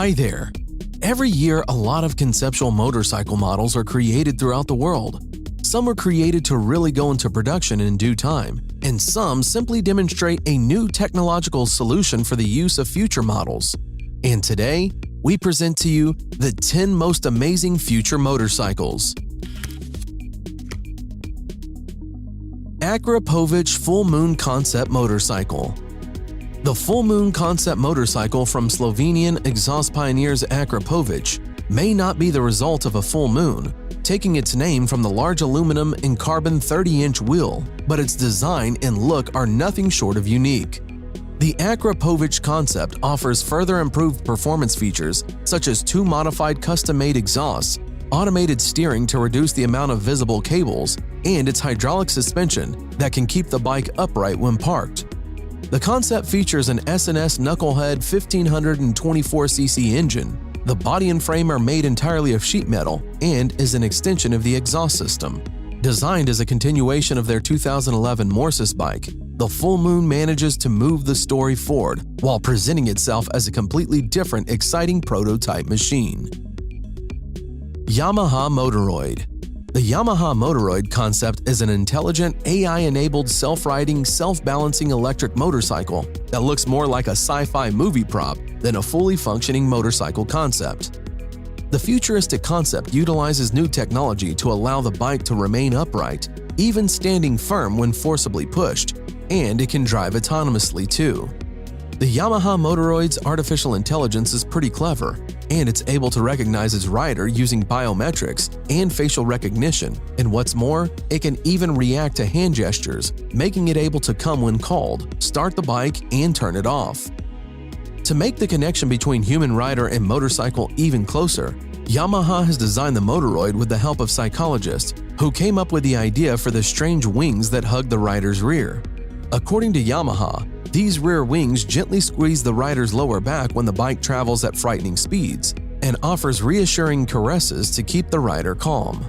Hi there! Every year, a lot of conceptual motorcycle models are created throughout the world. Some are created to really go into production in due time, and some simply demonstrate a new technological solution for the use of future models. And today, we present to you the 10 most amazing future motorcycles. Akrapovic Full Moon Concept Motorcycle. The Full Moon Concept motorcycle from Slovenian exhaust pioneers Akrapovic may not be the result of a full moon, taking its name from the large aluminum and carbon 30-inch wheel, but its design and look are nothing short of unique. The Akrapovic concept offers further improved performance features such as 2 modified custom-made exhausts, automated steering to reduce the amount of visible cables, and its hydraulic suspension that can keep the bike upright when parked. The concept features an S&S Knucklehead 1524cc engine. The body and frame are made entirely of sheet metal and is an extension of the exhaust system. Designed as a continuation of their 2011 Morsis bike, the Full Moon manages to move the story forward while presenting itself as a completely different, exciting prototype machine. Yamaha Motoroid. The Yamaha Motoroid concept is an intelligent, AI-enabled, self-riding, self-balancing electric motorcycle that looks more like a sci-fi movie prop than a fully functioning motorcycle concept. The futuristic concept utilizes new technology to allow the bike to remain upright, even standing firm when forcibly pushed, and it can drive autonomously too. The Yamaha Motoroid's artificial intelligence is pretty clever, and it's able to recognize its rider using biometrics and facial recognition, and what's more, it can even react to hand gestures, making it able to come when called, start the bike, and turn it off. To make the connection between human rider and motorcycle even closer, Yamaha has designed the Motoroid with the help of psychologists who came up with the idea for the strange wings that hug the rider's rear. According to Yamaha, these rear wings gently squeeze the rider's lower back when the bike travels at frightening speeds and offers reassuring caresses to keep the rider calm.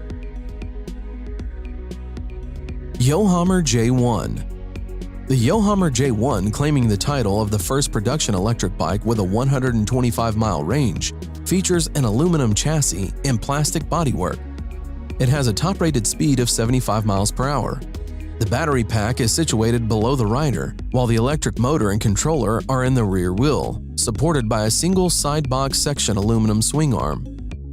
Yohammer J1. The Yohammer J1, claiming the title of the first production electric bike with a 125-mile range, features an aluminum chassis and plastic bodywork. It has a top-rated speed of 75 miles per hour. The battery pack is situated below the rider, while the electric motor and controller are in the rear wheel, supported by a single side box section aluminum swing arm.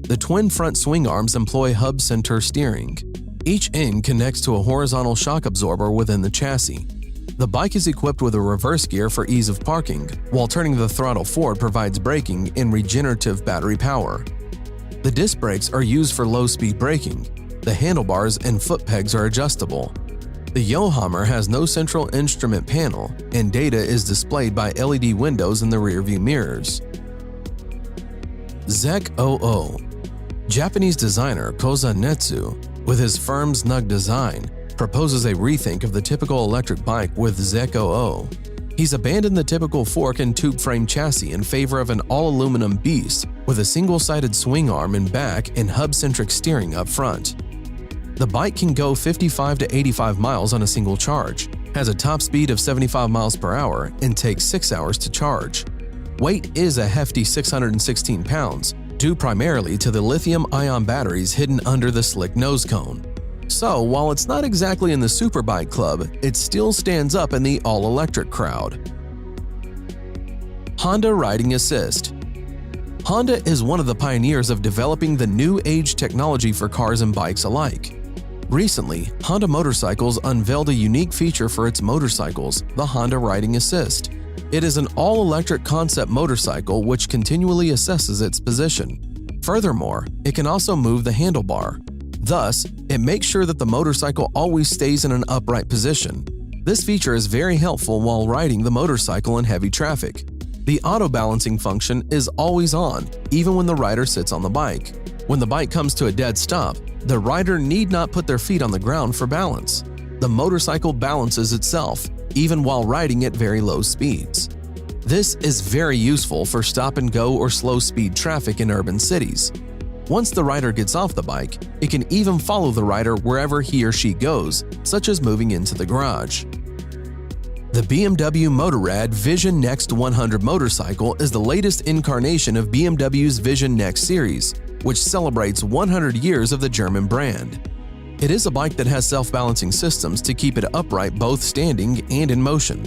The twin front swing arms employ hub center steering. Each end connects to a horizontal shock absorber within the chassis. The bike is equipped with a reverse gear for ease of parking, while turning the throttle forward provides braking and regenerative battery power. The disc brakes are used for low-speed braking. The handlebars and foot pegs are adjustable. The Yohammer has no central instrument panel, and data is displayed by LED windows in the rearview mirrors. ZEC 00. Japanese designer Koza Netsu, with his firm Snug design, proposes a rethink of the typical electric bike with ZEC 00. He's abandoned the typical fork and tube frame chassis in favor of an all-aluminum beast with a single-sided swing arm in back and hub-centric steering up front. The bike can go 55 to 85 miles on a single charge, has a top speed of 75 miles per hour, and takes 6 hours to charge. Weight is a hefty 616 pounds, due primarily to the lithium-ion batteries hidden under the slick nose cone. So, while it's not exactly in the superbike club, it still stands up in the all-electric crowd. Honda Riding Assist. Honda is one of the pioneers of developing the new age technology for cars and bikes alike. Recently, Honda Motorcycles unveiled a unique feature for its motorcycles, the Honda Riding Assist. It is an all-electric concept motorcycle which continually assesses its position. Furthermore, it can also move the handlebar. Thus, it makes sure that the motorcycle always stays in an upright position. This feature is very helpful while riding the motorcycle in heavy traffic. The auto-balancing function is always on, even when the rider sits on the bike. When the bike comes to a dead stop, the rider need not put their feet on the ground for balance. The motorcycle balances itself, even while riding at very low speeds. This is very useful for stop-and-go or slow-speed traffic in urban cities. Once the rider gets off the bike, it can even follow the rider wherever he or she goes, such as moving into the garage. The BMW Motorrad Vision Next 100 motorcycle is the latest incarnation of BMW's Vision Next series, which celebrates 100 years of the German brand. It is a bike that has self-balancing systems to keep it upright both standing and in motion.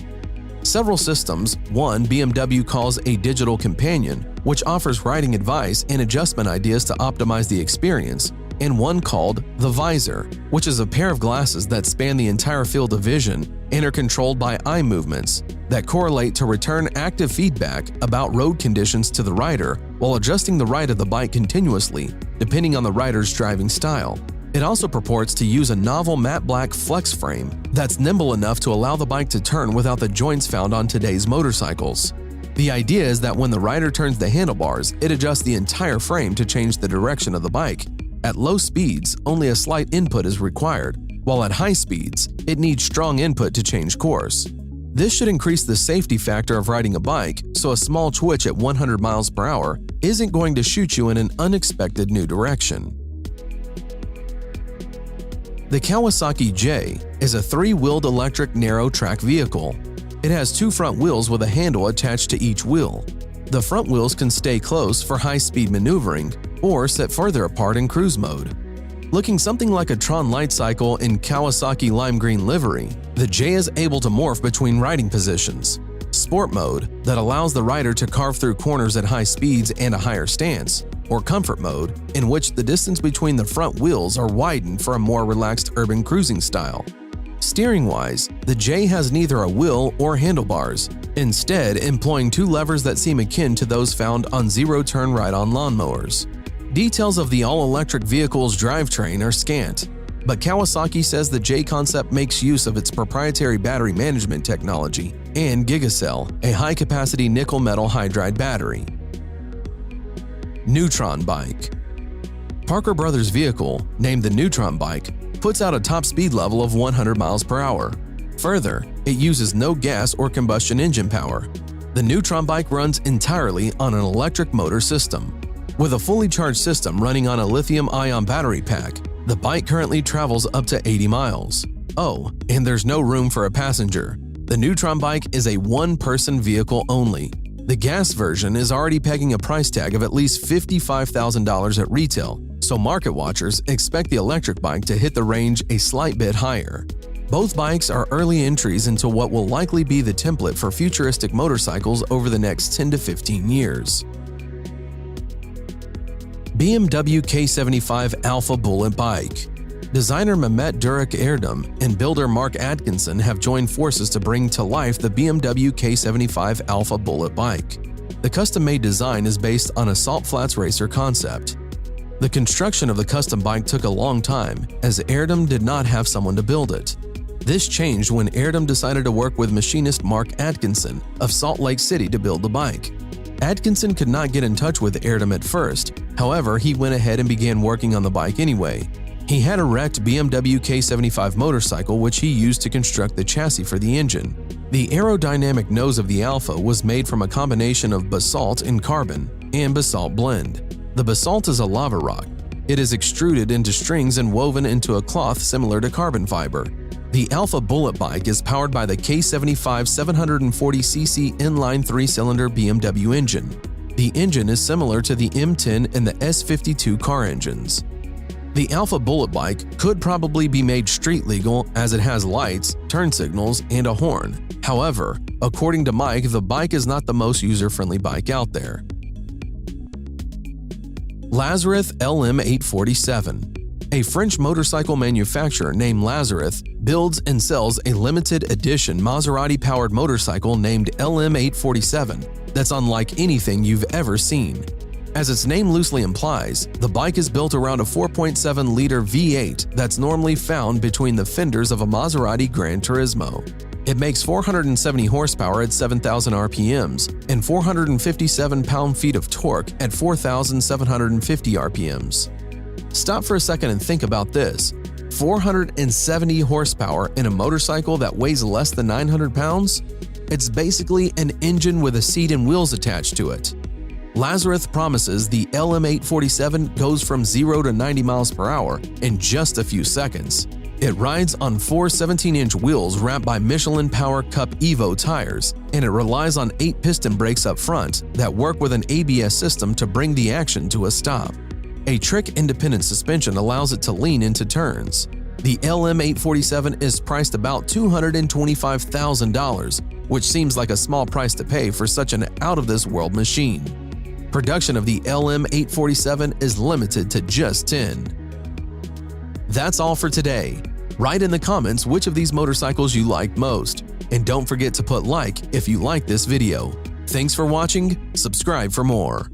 Several systems, one BMW calls a digital companion, which offers riding advice and adjustment ideas to optimize the experience, and one called the Visor, which is a pair of glasses that span the entire field of vision and are controlled by eye movements that correlate to return active feedback about road conditions to the rider while adjusting the ride of the bike continuously, depending on the rider's driving style. It also purports to use a novel matte black flex frame that's nimble enough to allow the bike to turn without the joints found on today's motorcycles. The idea is that when the rider turns the handlebars, it adjusts the entire frame to change the direction of the bike. At low speeds, only a slight input is required, while at high speeds, it needs strong input to change course. This should increase the safety factor of riding a bike, so a small twitch at 100 miles per hour isn't going to shoot you in an unexpected new direction. The Kawasaki J is a three-wheeled electric narrow-track vehicle. It has two front wheels with a handle attached to each wheel. The front wheels can stay close for high-speed maneuvering or set further apart in cruise mode. Looking something like a Tron light cycle in Kawasaki lime green livery, the J is able to morph between riding positions. Sport mode, that allows the rider to carve through corners at high speeds and a higher stance, or comfort mode, in which the distance between the front wheels are widened for a more relaxed urban cruising style. Steering-wise, the J has neither a wheel or handlebars, instead employing two levers that seem akin to those found on zero-turn ride-on lawnmowers. Details of the all-electric vehicle's drivetrain are scant, but Kawasaki says the J concept makes use of its proprietary battery management technology and Gigacell, a high-capacity nickel-metal hydride battery. Neutron Bike. Parker Brothers' vehicle, named the Neutron Bike, puts out a top speed level of 100 miles per hour. Further, it uses no gas or combustion engine power. The Neutron Bike runs entirely on an electric motor system. With a fully charged system running on a lithium-ion battery pack, the bike currently travels up to 80 miles. Oh, and there's no room for a passenger. The Neutron Bike is a one-person vehicle only. The gas version is already pegging a price tag of at least $55,000 at retail, so market watchers expect the electric bike to hit the range a slight bit higher. Both bikes are early entries into what will likely be the template for futuristic motorcycles over the next 10 to 15 years. BMW K75 Alpha Bullet Bike. Designer Mehmet Durek Erdem and builder Mark Atkinson have joined forces to bring to life the BMW K75 Alpha Bullet Bike. The custom-made design is based on a Salt Flats Racer concept. The construction of the custom bike took a long time, as Erdem did not have someone to build it. This changed when Erdem decided to work with machinist Mark Atkinson of Salt Lake City to build the bike. Atkinson could not get in touch with Erdem at first, however, he went ahead and began working on the bike anyway. He had a wrecked BMW K75 motorcycle which he used to construct the chassis for the engine. The aerodynamic nose of the Alpha was made from a combination of basalt and carbon and basalt blend. The basalt is a lava rock. It is extruded into strings and woven into a cloth similar to carbon fiber. The Alpha Bullet Bike is powered by the K75 740cc inline 3-cylinder BMW engine. The engine is similar to the M10 and the S52 car engines. The Alpha Bullet Bike could probably be made street legal as it has lights, turn signals, and a horn. However, according to Mike, the bike is not the most user-friendly bike out there. Lazareth LM847. A French motorcycle manufacturer named Lazareth builds and sells a limited edition Maserati-powered motorcycle named LM847 that's unlike anything you've ever seen. As its name loosely implies, the bike is built around a 4.7-liter V8 that's normally found between the fenders of a Maserati Gran Turismo. It makes 470 horsepower at 7,000 RPMs and 457 pound-feet of torque at 4,750 RPMs. Stop for a second and think about this. 470 horsepower in a motorcycle that weighs less than 900 pounds? It's basically an engine with a seat and wheels attached to it. Lazareth promises the LM847 goes from 0 to 90 miles per hour in just a few seconds. It rides on 4 17-inch wheels wrapped by Michelin Power Cup Evo tires, and it relies on 8 piston brakes up front that work with an ABS system to bring the action to a stop. A trick-independent suspension allows it to lean into turns. The LM847 is priced about $225,000, which seems like a small price to pay for such an out-of-this-world machine. Production of the LM847 is limited to just 10. That's all for today. Write in the comments which of these motorcycles you liked most, and don't forget to put like if you like this video. Thanks for watching, subscribe for more.